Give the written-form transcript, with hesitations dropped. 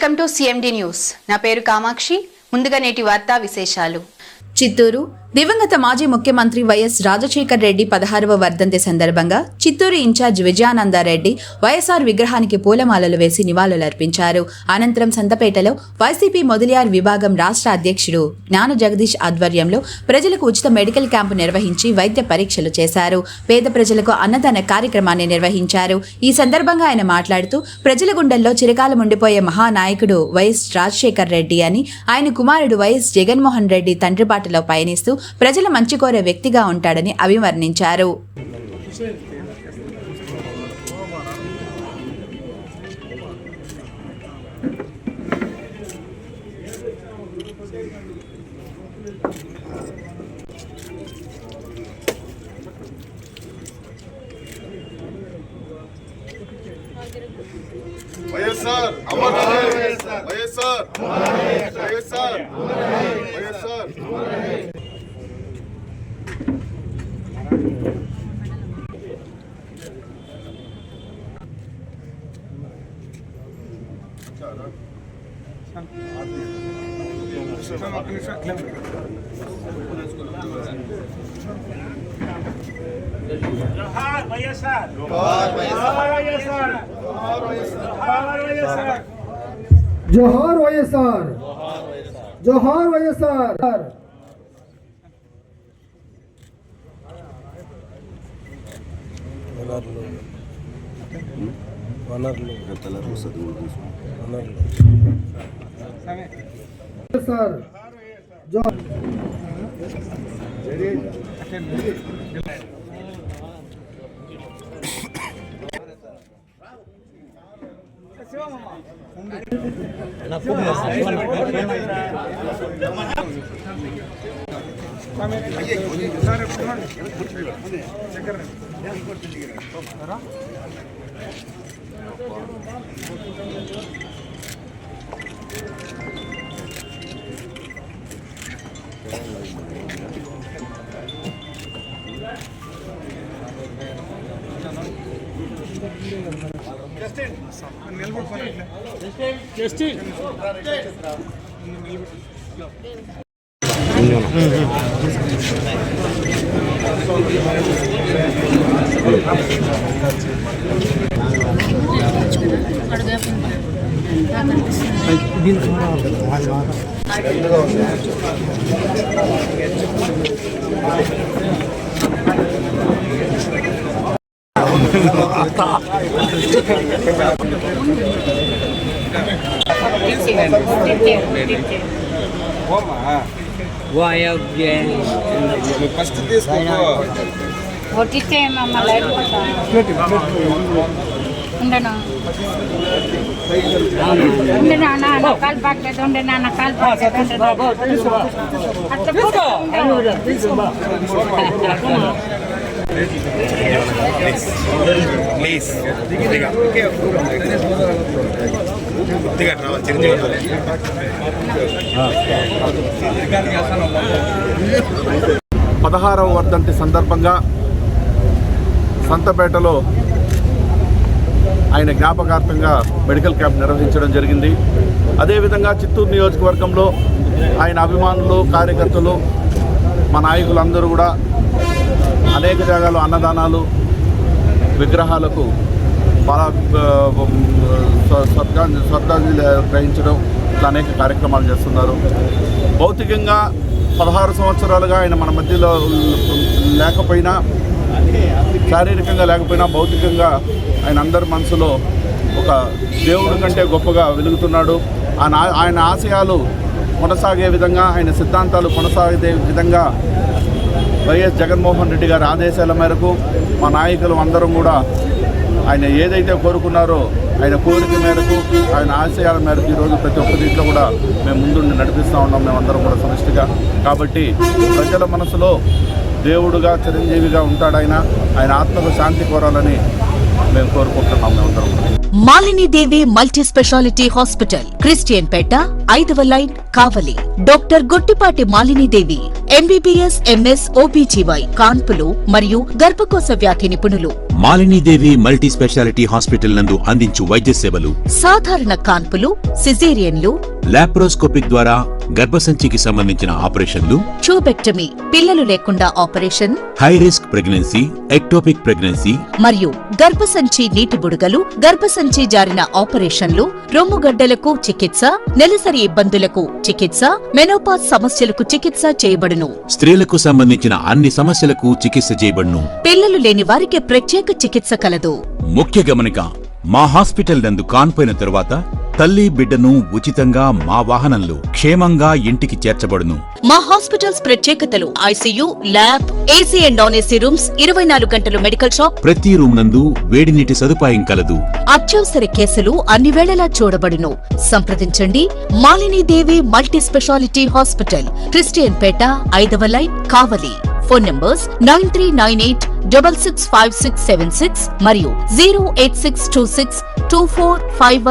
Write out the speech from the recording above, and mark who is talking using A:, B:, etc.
A: Welcome to CMD news. నా పేరు కామాక్షి. ముందుగా నేటి వార్తా విశేషాలు.
B: చిత్తూరు దివంగత మాజీ ముఖ్యమంత్రి వైఎస్ రాజశేఖర్ రెడ్డి 16వ వర్ధంతి సందర్భంగా చిత్తూరు ఇన్ఛార్జ్ విజయానందారెడ్డి వైఎస్ఆర్ విగ్రహానికి పూలమాలలు వేసి నివాళులర్పించారు. అనంతరం సంతపేటలో వైసీపీ మొదలియార్ విభాగం రాష్ట్ర అధ్యక్షుడు జ్ఞాన జగదీష్ ఆధ్వర్యంలో ప్రజలకు ఉచిత మెడికల్ క్యాంపు నిర్వహించి వైద్య పరీక్షలు చేశారు. పేద ప్రజలకు అన్నదాన కార్యక్రమాన్ని నిర్వహించారు. ఈ సందర్భంగా ఆయన మాట్లాడుతూ ప్రజల గుండెల్లో చిరకాలం ఉండిపోయే మహానాయకుడు వైఎస్ రాజశేఖర్ రెడ్డి అని, ఆయన కుమారుడు వైఎస్ జగన్మోహన్ రెడ్డి తండ్రి బాటలో పయనిస్తూ ప్రజల మంచి కోరే వ్యక్తిగా ఉంటాడని అభివర్ణించారు.
C: వైఎస్ఆర్ అమర్ వైఎస్ఆర్ వైఎస్ఆర్ వైఎస్ఆర్ వైఎస్ఆర్
D: जोहार వైఎస్ఆర్ जोहार వైఎస్ఆర్ जोहार వైఎస్ఆర్
E: जोहार వైఎస్ఆర్ जोहार వైఎస్ఆర్
C: ఫస్ట్ తీసుకో
F: ఒట్టిస్తే మమ్మ లైట్ ఉండను ఉండే నాన్న కాలు పాకలేదు ఉండే నాన్న కాలు పాకలేదు
C: ప్లీజ్ పదహారవ వర్ధంతి సందర్భంగా సంతపేటలో ఆయన జ్ఞాపకార్థంగా మెడికల్ క్యాంప్ నిర్వహించడం జరిగింది. అదేవిధంగా చిత్తూరు నియోజకవర్గంలో ఆయన అభిమానులు, కార్యకర్తలు, మా నాయకులందరూ కూడా అనేక జాగాలు అన్నదానాలు, విగ్రహాలకు శ్రద్ధాంజలి గ్రహించడం, ఇట్లా అనేక కార్యక్రమాలు చేస్తున్నారు. భౌతికంగా 16 సంవత్సరాలుగా ఆయన మన మధ్యలో లేకపోయినా, శారీరకంగా లేకపోయినా భౌతికంగా ఆయన అందరి మనసులో ఒక దేవుడి కంటే గొప్పగా వెలుగుతున్నాడు. ఆయన ఆశయాలు కొనసాగే విధంగా, ఆయన సిద్ధాంతాలు కొనసాగే విధంగా వైఎస్ జగన్మోహన్ రెడ్డి గారి ఆదేశాల మేరకు మా నాయకులు అందరం కూడా ఆయన ఏదైతే కోరుకున్నారో ఆయన కోరిక మేరకు, ఆయన ఆశయాల మేరకు ఈరోజు ప్రతి ఒక్క దీంట్లో కూడా మేము ముందుండి నడిపిస్తూ ఉన్నాం, మేమందరం కూడా సమిష్టిగా. కాబట్టి ప్రజల మనసులో దేవుడుగా, చిరంజీవిగా ఉంటాడు ఆయన ఆత్మకు శాంతి కోరాలని మేము కోరుకుంటున్నాం మేమందరం.
G: Malinidevi multi speciality hospital, Christian Peta, 5వ line, Kavali. Doctor Gottipati Malinidevi, MBBS, MS, OBGY, కాన్పులు మరియు గర్భకోశ వ్యాధి నిపుణులు.
H: మాలినీదేవి మల్టీ స్పెషాలిటీ హాస్పిటల్ నందు అందించు వైద్య సేవలు
G: సాధారణ కాన్పులు, సిజేరియన్లు,
H: లాప్రోస్కోపిక్ ద్వారా గర్భసంచికి సంబంధించిన ఆపరేషన్లు,
G: ట్యూబెక్టమీ, పిల్లలు లేకుండా operation,
H: high risk pregnancy, ectopic pregnancy,
G: మరియు గర్భసంచి నీటి బుడగలు, గర్భసంచి జారిన ఆపరేషన్లు, రొమ్ముగడ్డలకు చికిత్స, నెలసరి ఇబ్బందులకు చికిత్స, మెనోపాజ్ సమస్యలకు చికిత్స చేయబడును.
H: స్త్రీలకు సంబంధించిన అన్ని సమస్యలకు చికిత్స చేయబడును.
G: పిల్లలు లేని వారికి ప్రత్యేక చికిత్స కలదు.
H: ముఖ్య గమనిక, మా హాస్పిటల్ నందు కాన్పోయిన తరువాత తల్లి బిడ్డను ఉచితంగా మా వాహనంలో క్షేమంగా ఇంటికి చేర్చబడును.
G: మా హాస్పిటల్స్ ప్రత్యేకతలు: ICU, lab, AC and non AC rooms, 24 గంటలు మెడికల్ షాప్,
H: ప్రతి రూమ్ నందు వేడి నీటి సదుపాయం కలదు.
G: అత్యవసర కేసులు అన్ని వేళలా చూడబడును. సంప్రదించండి Malinidevi multi speciality hospital, Christian Peta, 5వ లైన్, కావలి. ఫోన్ నంబర్స్ 9398665676 మరియు 086262451